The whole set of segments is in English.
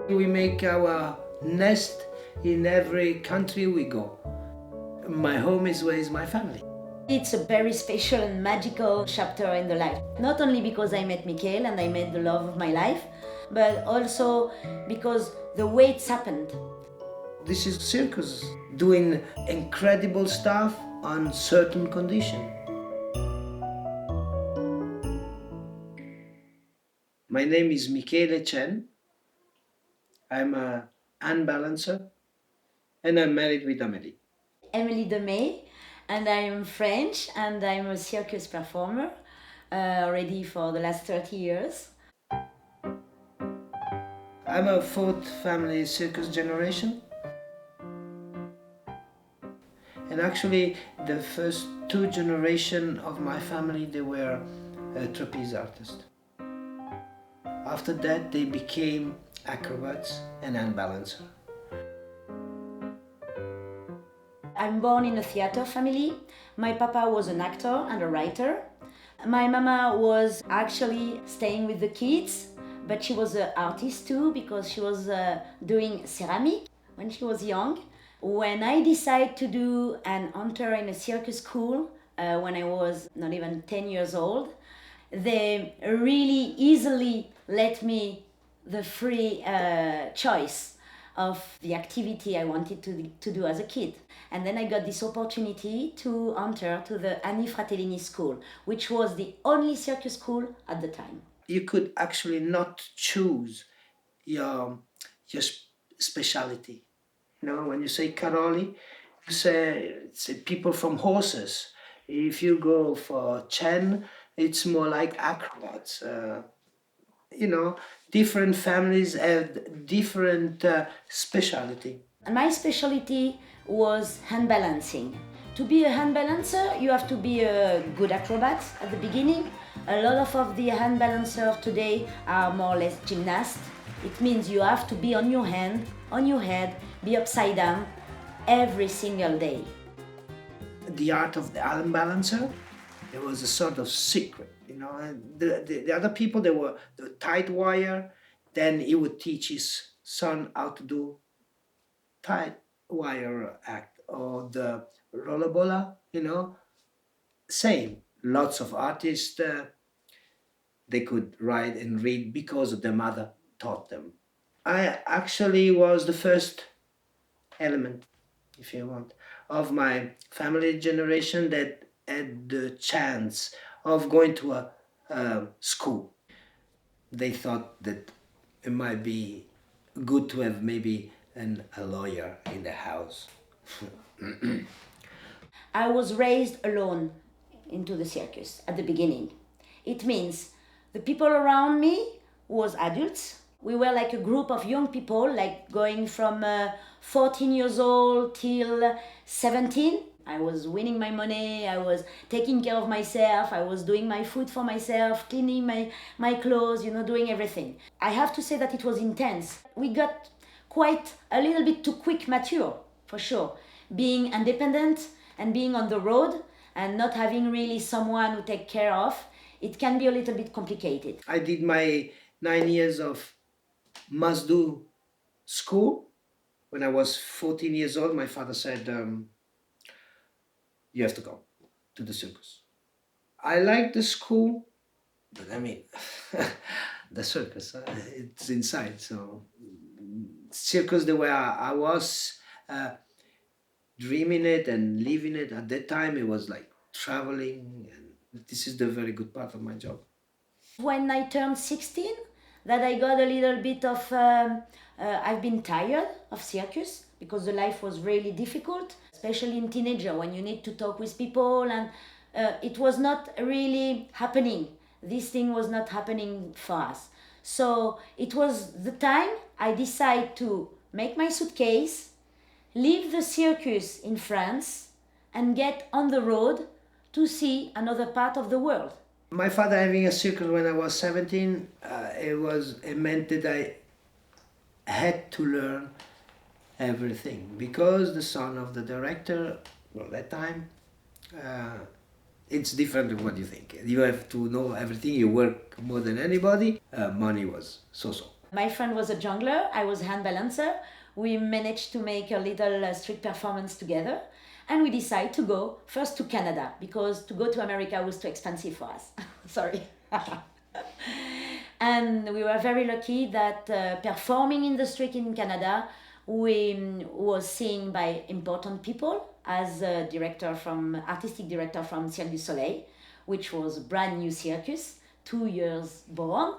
We make our nest in every country we go. My home is where is my family. It's a very special and magical chapter in the life. Not only because I met Michélé and I met the love of my life, but also because the way it's happened. This is circus doing incredible stuff on certain conditions. My name is Michélé Chen. I'm a hand balancer and I'm married with Amélie. Amélie Demay, and I'm French and I'm a circus performer already for the last 30 years. I'm a fourth family circus generation. And actually the first two generations of my family, they were trapeze artists. After that they became acrobats and hand balancer. I'm born in a theater family. My papa was an actor and a writer. My mama was actually staying with the kids, but she was an artist too because she was doing ceramic when she was young. When I decided to do and enter in a circus school when I was not even 10 years old, they really easily let me the free choice of the activity I wanted to do as a kid. And then I got this opportunity to enter to the Annie Fratellini school, which was the only circus school at the time. You could actually not choose your specialty. You know, when you say Caroli, you say people from horses. If you go for Chen, it's more like acrobats. You know, different families have different specialty. And my specialty was hand balancing. To be a hand balancer, you have to be a good acrobat at the beginning. A lot of the hand balancers today are more or less gymnasts. It means you have to be on your hand, on your head, be upside down every single day. The art of the hand balancer, it was a sort of secret, you know. The other people, they were the tight wire. Then he would teach his son how to do tight wire act or the rollerbola, you know. Same. Lots of artists, they could write and read because their mother taught them. I actually was the first element, if you want, of my family generation that had the chance of going to a school. They thought that it might be good to have maybe a lawyer in the house. I was raised alone into the circus at the beginning. It means the people around me was adults. We were like a group of young people, like going from 14 years old till 17. I was winning my money, I was taking care of myself, I was doing my food for myself, cleaning my clothes, you know, doing everything. I have to say that it was intense. We got quite a little bit too quick mature, for sure. Being independent and being on the road and not having really someone to take care of, it can be a little bit complicated. I did my 9 years of must-do school. When I was 14 years old, my father said, you have to go to the circus. I liked the school, but I mean, the circus, it's inside. So circus, the way I was dreaming it and living it at that time, it was like traveling, and this is the very good part of my job. When I turned 16, that I got a little bit of, I've been tired of circus because the life was really difficult, especially in teenager when you need to talk with people and it was not really happening. This thing was not happening for us. So it was the time I decided to make my suitcase, leave the circus in France and get on the road to see another part of the world. My father having a circus when I was 17, it meant that I had to learn everything because the son of the director, well, that time, it's different than what you think. You have to know everything. You work more than anybody. Money was so-so. My friend was a jungler, I was a hand balancer. We managed to make a little street performance together. And we decided to go first to Canada because to go to America was too expensive for us. Sorry. And we were very lucky that performing in the street in Canada, we was seen by important people as a artistic director from Cirque du Soleil, which was a brand new circus, 2 years born.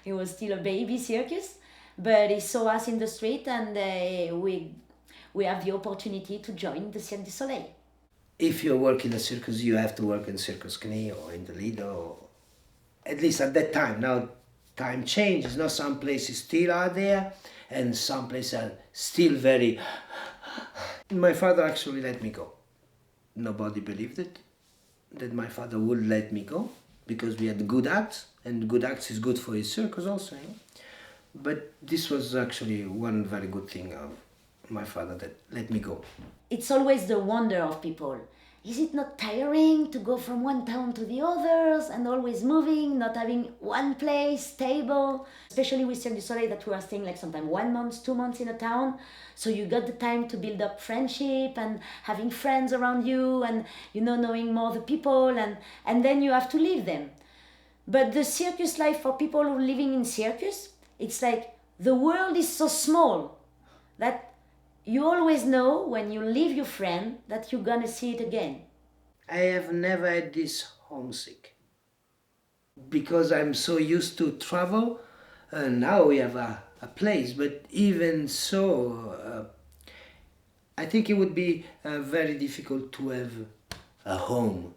It was still a baby circus, but he saw us in the street and we have the opportunity to join the Cirque du Soleil. If you work in a circus, you have to work in Circus Knie or in the Lido, or at least at that time. Now time changes. Now some places still are there and some places are still very... My father actually let me go. Nobody believed it, that my father would let me go, because we had good acts, and good acts is good for his circus also. You know? But this was actually one very good thing of my father, that let me go. It's always the wonder of people. Is it not tiring to go from one town to the others and always moving, not having one place stable? Especially with Cirque du Soleil, that we are staying like sometimes 1 month, 2 months in a town. So you got the time to build up friendship and having friends around you and, you know, knowing more the people, and then you have to leave them. But the circus life for people who are living in circus, it's like the world is so small that you always know when you leave your friend that you're gonna see it again. I have never had this homesick, because I'm so used to travel. Now we have a place, but even so, I think it would be very difficult to have a home.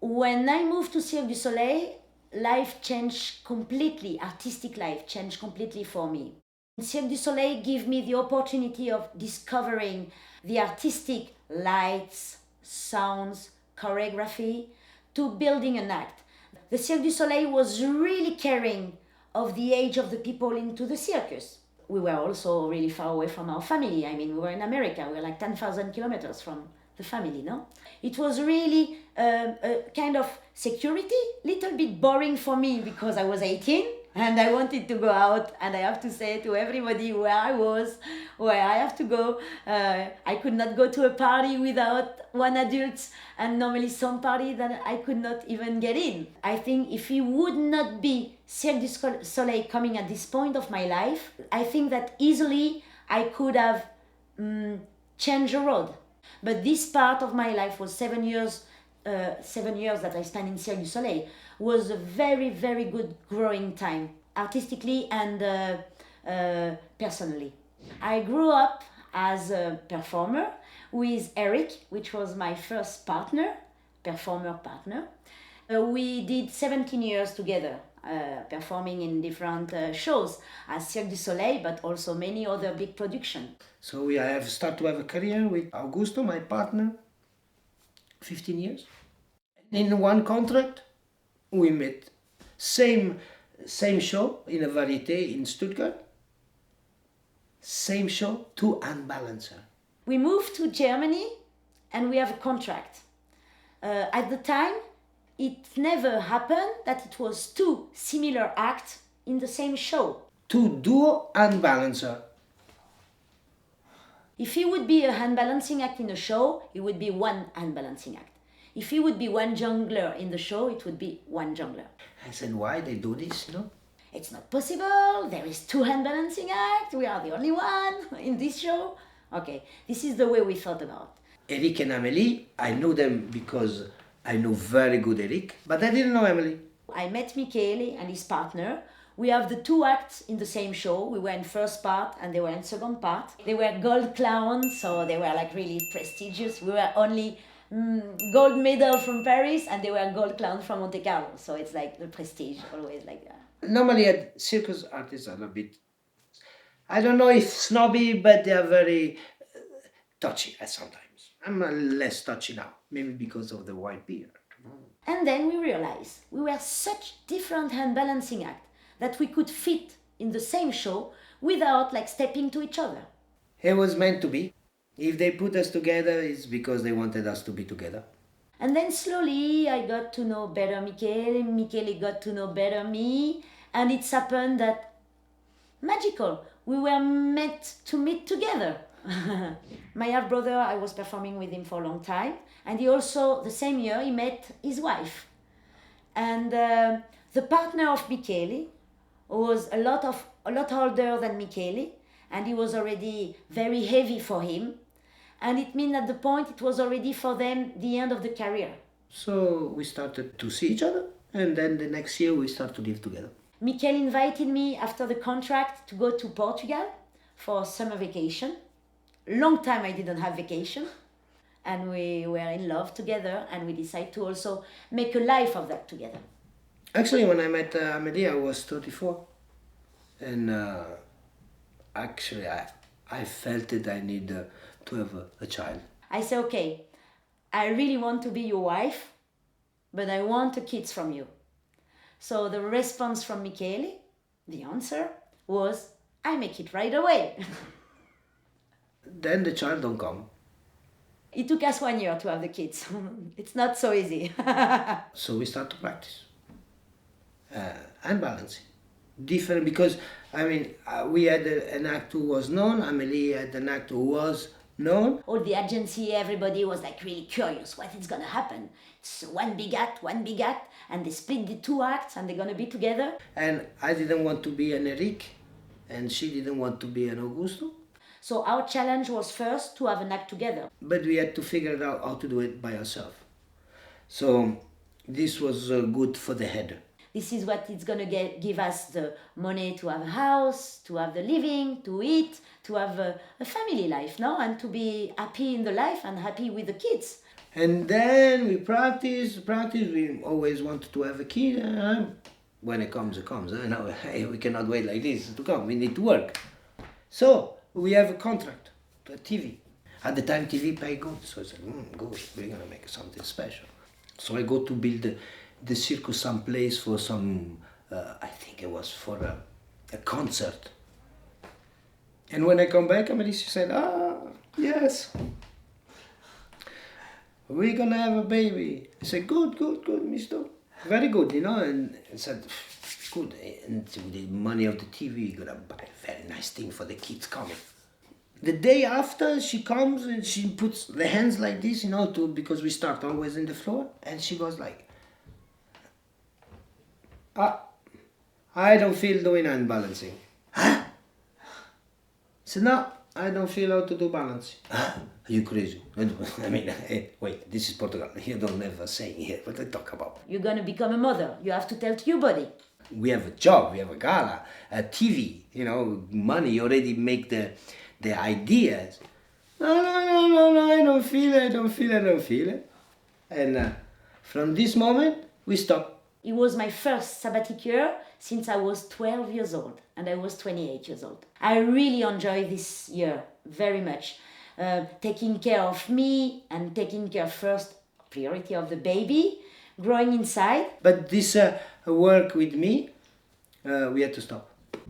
When I moved to Cirque du Soleil, life changed completely, artistic life changed completely for me. Cirque du Soleil gave me the opportunity of discovering the artistic lights, sounds, choreography, to building an act. The Cirque du Soleil was really caring of the age of the people into the circus. We were also really far away from our family. I mean, we were in America. We were like 10,000 kilometers from the family, no? It was really a kind of security, little bit boring for me because I was 18 and I wanted to go out, and I have to say to everybody where I was, where I have to go. I could not go to a party without one adult, and normally some party that I could not even get in. I think if it would not be Cirque du Soleil coming at this point of my life, I think that easily I could have changed the road. But this part of my life was 7 years that I spent in Cirque du Soleil, was a very, very good growing time, artistically and personally. I grew up as a performer with Eric, which was my first performer partner. We did 17 years together, performing in different shows as Cirque du Soleil, but also many other big productions. So I have started to have a career with Augusto, my partner, 15 years. In one contract, we met. Same show in a variété in Stuttgart. Same show, 2 unbalancer. We moved to Germany and we have a contract. At the time, it never happened that it was 2 similar acts in the same show. 2 duo unbalancer. If it would be a hand balancing act in a show, it would be 1 hand balancing act. If it would be 1 jungler in the show, it would be 1 jungler. I said, why they do this, no? It's not possible. There is 2 hand balancing acts. We are the only one in this show. Okay, this is the way we thought about. Eric and Amélie, I know them because I know very good Eric, but I didn't know Amélie. I met Michélé and his partner. We have the 2 acts in the same show. We were in first part and they were in second part. They were gold clowns, so they were like really prestigious. We were only gold medal from Paris and they were gold clowns from Monte Carlo. So it's like the prestige, always like that. Normally, circus artists are a bit, I don't know if snobby, but they are very touchy sometimes. I'm less touchy now, maybe because of the white beard. And then we realized we were such different hand balancing acts that we could fit in the same show without like stepping to each other. It was meant to be. If they put us together, it's because they wanted us to be together. And then slowly I got to know better Michélé got to know better me, and it's happened that magical. We were meant to meet together. My half brother, I was performing with him for a long time, and he also, the same year, he met his wife. And the partner of Michele was a lot older than Michele, and he was already very heavy for him. And it means at the point it was already for them the end of the career. So we started to see each other, and then the next year we started to live together. Michele invited me after the contract to go to Portugal for summer vacation. Long time I didn't have vacation, and we were in love together, and we decided to also make a life of that together. Actually, when I met Amélie, I was 34, and actually I felt that I need to have a child. I said, okay, I really want to be your wife, but I want the kids from you. So the response from Michele, the answer was, I make it right away. Then the child don't come. It took us 1 year to have the kids. It's not so easy. So we start to practice and balancing. Different because, I mean, we had an actor who was known, Amélie had an actor who was known. All the agency, everybody was like really curious what is gonna happen. It's one big act, and they split the two acts and they're gonna be together. And I didn't want to be an Eric, and she didn't want to be an Augusto. So our challenge was first to have an act together. But we had to figure out how to do it by ourselves. So this was good for the head. This is what it's gonna give us the money to have a house, to have the living, to eat, to have a family life, no? And to be happy in the life and happy with the kids. And then we practice. We always wanted to have a kid. When it comes, it comes. No, hey, we cannot wait like this to come. We need to work. So we have a contract to TV. At the time, TV paid good. So I said, good, we're going to make something special. So I go to build the circus someplace for some, I think it was for a concert. And when I come back, Amélie said, yes, we're gonna have a baby. I said, good, mister. Very good, you know. And I said, good. And with the money of the TV, you're gonna buy a very nice thing for the kids coming. The day after, she comes and she puts the hands like this, you know, because we start always in the floor. And she goes like, I don't feel doing hand balancing. Huh? I said, no, I don't feel how to do balancing. Are you crazy? I mean, hey, wait, this is Portugal. You don't have a saying here. What I talk about? You're gonna become a mother. You have to tell to your body. We have a job, we have a gala, a TV, you know, money. You already make the ideas. No, I don't feel it. And from this moment, we stop. It was my first sabbatic year since I was 12 years old and I was 28 years old. I really enjoyed this year very much. Taking care of me and taking care first, priority of the baby, growing inside. But this work with me, we had to stop.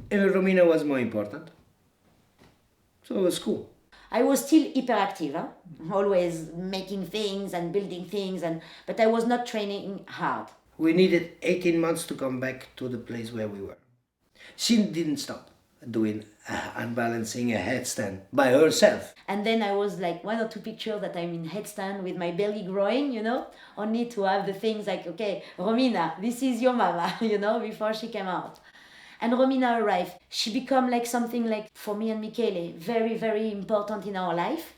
And Romina was more important. So it was cool. I was still hyperactive, always making things and building things, but I was not training hard. We needed 18 months to come back to the place where we were. She didn't stop doing unbalancing a headstand by herself. And then I was like 1 or 2 pictures that I'm in headstand with my belly growing, you know, only to have the things like, okay, Romina, this is your mama, you know, before she came out. And Romina arrived. She became like something like, for me and Michele, very, very important in our life.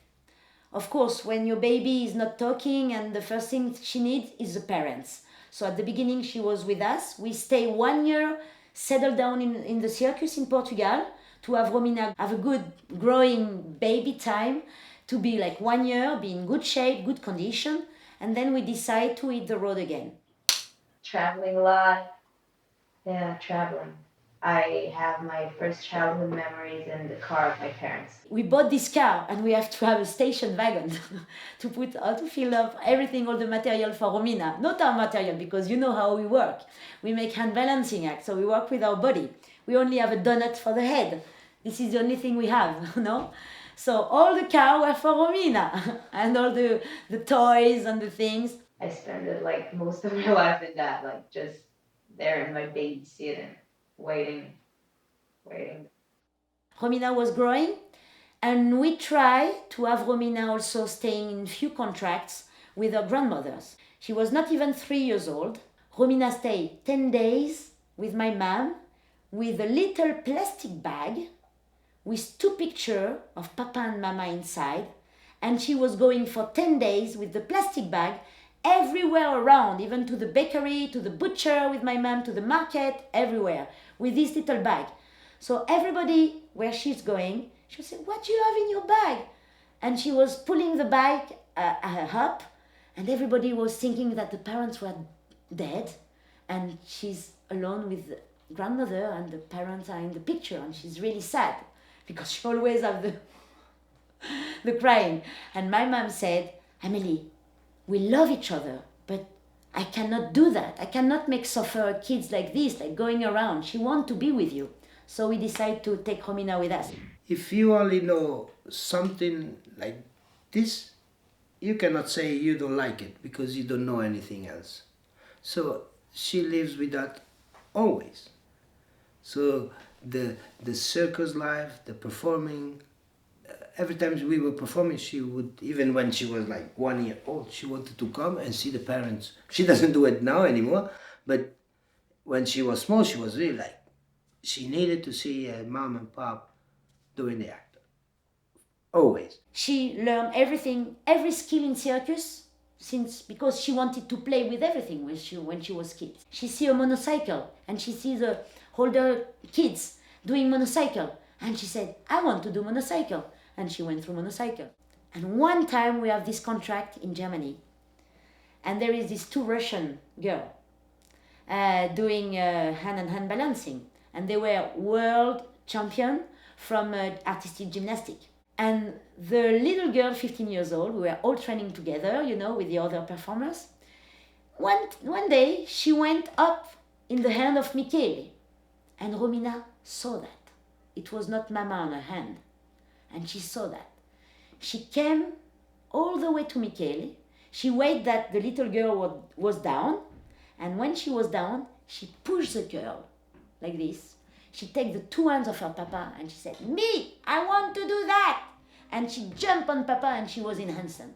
Of course, when your baby is not talking and the first thing she needs is the parents. So at the beginning, she was with us. We stayed 1 year, settled down in the circus in Portugal to have Romina have a good growing baby time, to be like 1 year, be in good shape, good condition. And then we decide to hit the road again. Traveling a lot. Yeah, traveling. I have my first childhood memories in the car of my parents. We bought this car and we have to have a station wagon to fill up everything, all the material for Romina. Not our material, because you know how we work. We make hand balancing acts, so we work with our body. We only have a donut for the head. This is the only thing we have, no? So all the car were for Romina and all the toys and the things. I spent like most of my life in that, like just there in my baby seat and waiting. Romina was growing, and we try to have Romina also staying in few contracts with her grandmothers. She was not even 3 years old. Romina stayed 10 days with my mom with a little plastic bag with 2 pictures of Papa and Mama inside, and she was going for 10 days with the plastic bag everywhere around, even to the bakery, to the butcher with my mom, to the market, everywhere, with this little bag. So everybody, where she's going, she'll say, "What do you have in your bag?" And she was pulling the bag up, and everybody was thinking that the parents were dead, and she's alone with the grandmother, and the parents are in the picture, and she's really sad, because she always have the crying. And my mom said, "Amélie, we love each other, but I cannot do that. I cannot make suffer kids like this, like going around. She wants to be with you." So we decided to take Romina with us. If you only know something like this, you cannot say you don't like it because you don't know anything else. So she lives with that always. So the circus life, the performing, every time we were performing, she would, even when she was like 1 year old, she wanted to come and see the parents. She doesn't do it now anymore, but when she was small, she was really like, she needed to see mom and pop doing the act. Always. She learned everything, every skill in circus, because she wanted to play with everything when she was kid. She see a motorcycle, and she sees the older kids doing motorcycle, and she said, "I want to do motorcycle." And she went through motorcycle. And one time we have this contract in Germany, and there is this 2 Russian girl doing hand-and-hand balancing, and they were world champion from artistic gymnastic. And the little girl, 15 years old, we were all training together, with the other performers. One day, she went up in the hand of Michélé, and Romina saw that. It was not Mama on her hand, and she saw that. She came all the way to Michélé. She waited that the little girl was down, and when she was down, she pushed the girl like this. She take the 2 hands of her papa, and she said, "Me, I want to do that." And she jumped on papa, and she was in handstand.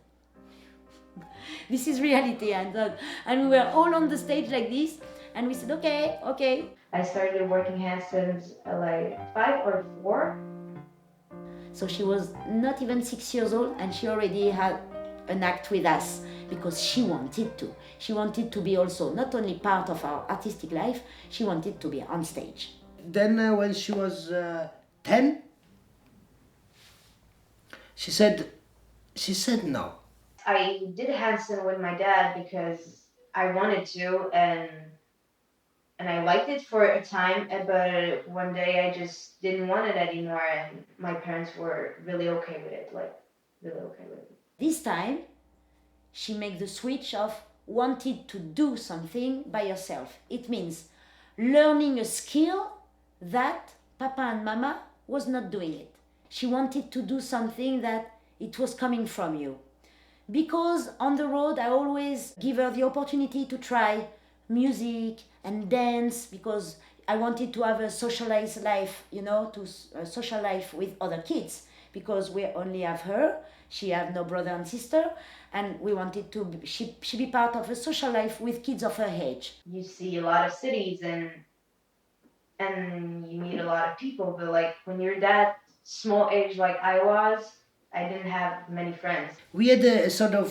This is reality, and we were all on the stage like this, and we said, okay. I started working handstands at like 5 or 4. So she was not even 6 years old, and she already had an act with us because she wanted to. She wanted to be also not only part of our artistic life, she wanted to be on stage. Then when she was 10, she said no. I did handstand with my dad because I wanted to, and I liked it for a time, but one day I just didn't want it anymore, and my parents were really okay with it, really okay with it. This time, she made the switch of wanted to do something by herself. It means learning a skill that Papa and Mama was not doing it. She wanted to do something that it was coming from you. Because on the road, I always give her the opportunity to try music and dance, because I wanted to have a socialized life, to social life with other kids, because we only have her. She have no brother and sister, and we wanted she be part of a social life with kids of her age. You see a lot of cities and you meet a lot of people, but like when you're that small age like I was, I didn't have many friends. We had a sort of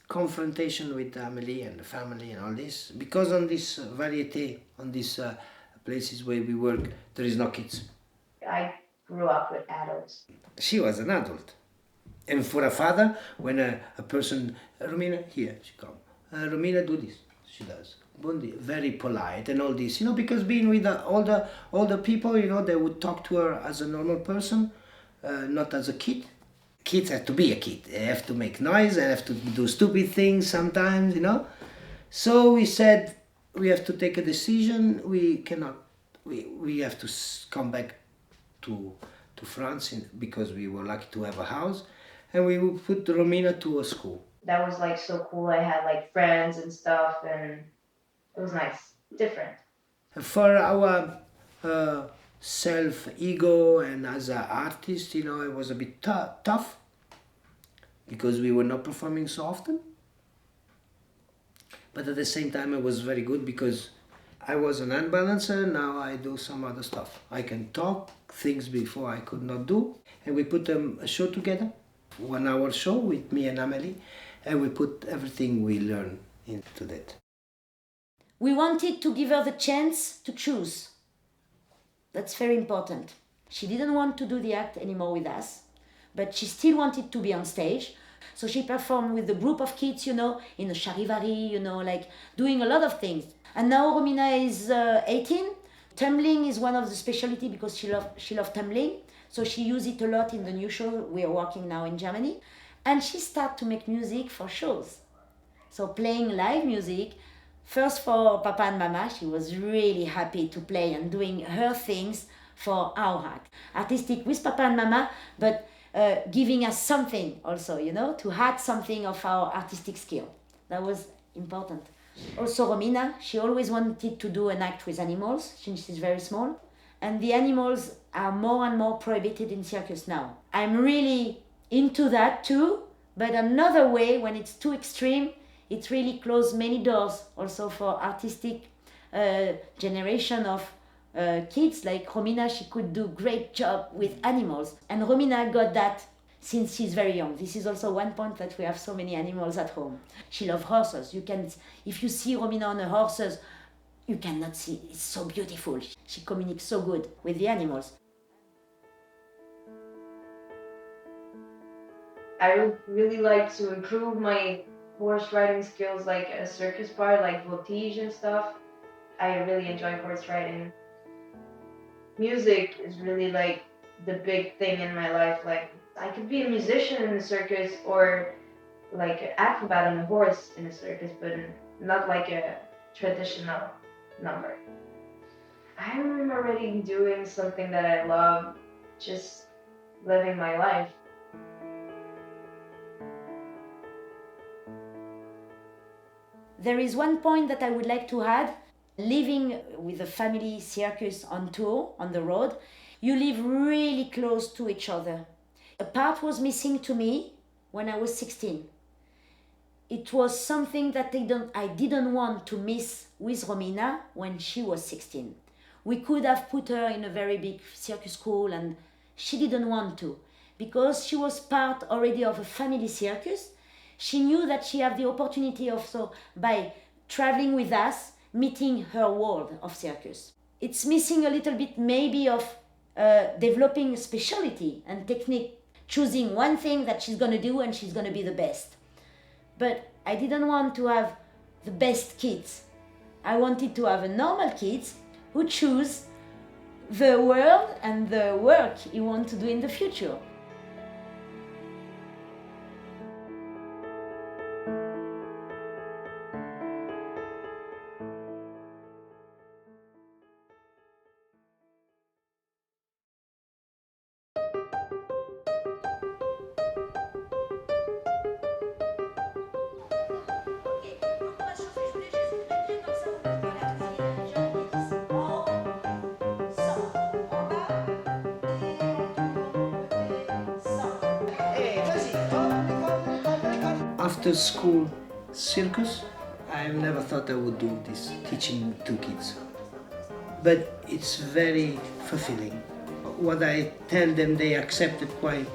confrontation with Amélie and the family and all this, because on this variété, on these places where we work, there is no kids. I grew up with adults. She was an adult. And for a father, when a person, Romina, here, she come. Romina, do this. She does. Bundi, very polite and all this, because being with all the people, they would talk to her as a normal person, not as a kid. Kids have to be a kid. They have to make noise, they have to do stupid things sometimes, So we said, we have to take a decision. We cannot, we have to come back to France because we were lucky to have a house, and we would put Romina to a school. That was like so cool. I had like friends and stuff, and it was nice, different. For our self-ego, and as an artist, it was a bit tough because we were not performing so often. But at the same time, it was very good because I was an hand balancer. Now I do some other stuff. I can talk things before I could not do. And we put a show together, 1 hour show with me and Amélie, and we put everything we learned into that. We wanted to give her the chance to choose. That's very important. She didn't want to do the act anymore with us, but she still wanted to be on stage. So she performed with the group of kids, in a charivari, like doing a lot of things. And now Romina is 18. Tumbling is one of the specialty because she loved tumbling. So she used it a lot in the new show we are working now in Germany. And she started to make music for shows. So playing live music, first for Papa and Mama, she was really happy to play and doing her things for our act. Artistic with Papa and Mama, but giving us something also, to add something of our artistic skill. That was important. Also Romina, she always wanted to do an act with animals since she's very small. And the animals are more and more prohibited in circus now. I'm really into that too, but another way, when it's too extreme, it really closed many doors also for artistic generation of kids. Like Romina, she could do great job with animals. And Romina got that since she's very young. This is also one point that we have so many animals at home. She loves horses. If you see Romina on a horses, you cannot see. It's so beautiful. She communicates so good with the animals. I would really like to improve my horse riding skills, like a circus part, like voltige and stuff. I really enjoy horse riding. Music is really like the big thing in my life. Like I could be a musician in the circus or like an acrobat on a horse in a circus, but not like a traditional number. I'm already doing something that I love, just living my life. There is one point that I would like to add. Living with a family circus on tour, on the road, you live really close to each other. A part was missing to me when I was 16. It was something that I didn't want to miss with Romina when she was 16. We could have put her in a very big circus school and she didn't want to because she was part already of a family circus. She knew that she had the opportunity also by traveling with us, meeting her world of circus. It's missing a little bit maybe of developing specialty and technique, choosing one thing that she's going to do and she's going to be the best. But I didn't want to have the best kids. I wanted to have a normal kids who choose the world and the work he wants to do in the future. After school circus, I never thought I would do this, teaching two kids. But it's very fulfilling. What I tell them, they accept it quite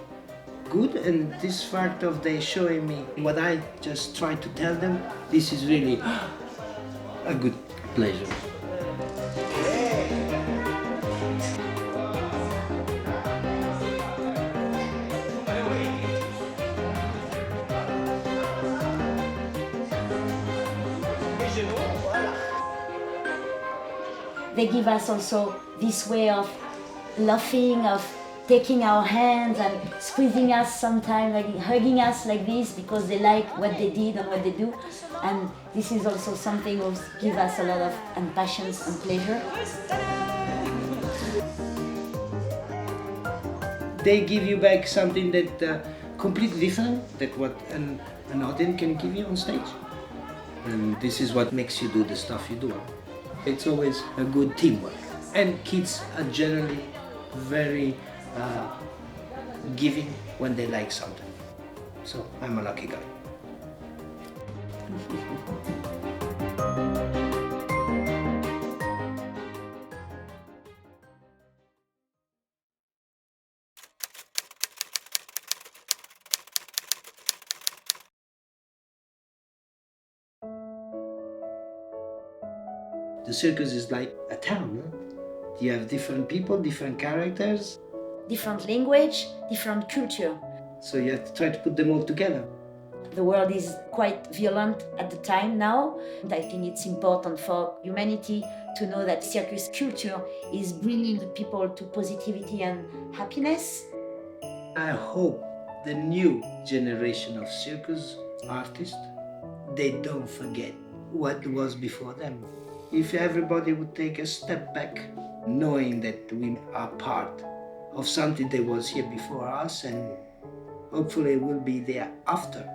good, and this part of they showing me what I just try to tell them, this is really a good pleasure. They give us also this way of laughing, of taking our hands and squeezing us sometimes, like hugging us like this because they like what they did and what they do. And this is also something that gives us a lot of passions and pleasure. They give you back something that completely different than what an audience can give you on stage. And this is what makes you do the stuff you do. It's always a good teamwork. And kids are generally very giving when they like something. So I'm a lucky guy. The circus is like a town. Huh? You have different people, different characters. Different language, different culture. So you have to try to put them all together. The world is quite violent at the time now. And I think it's important for humanity to know that circus culture is bringing the people to positivity and happiness. I hope the new generation of circus artists, they don't forget what was before them. If everybody would take a step back, knowing that we are part of something that was here before us and hopefully will be there after.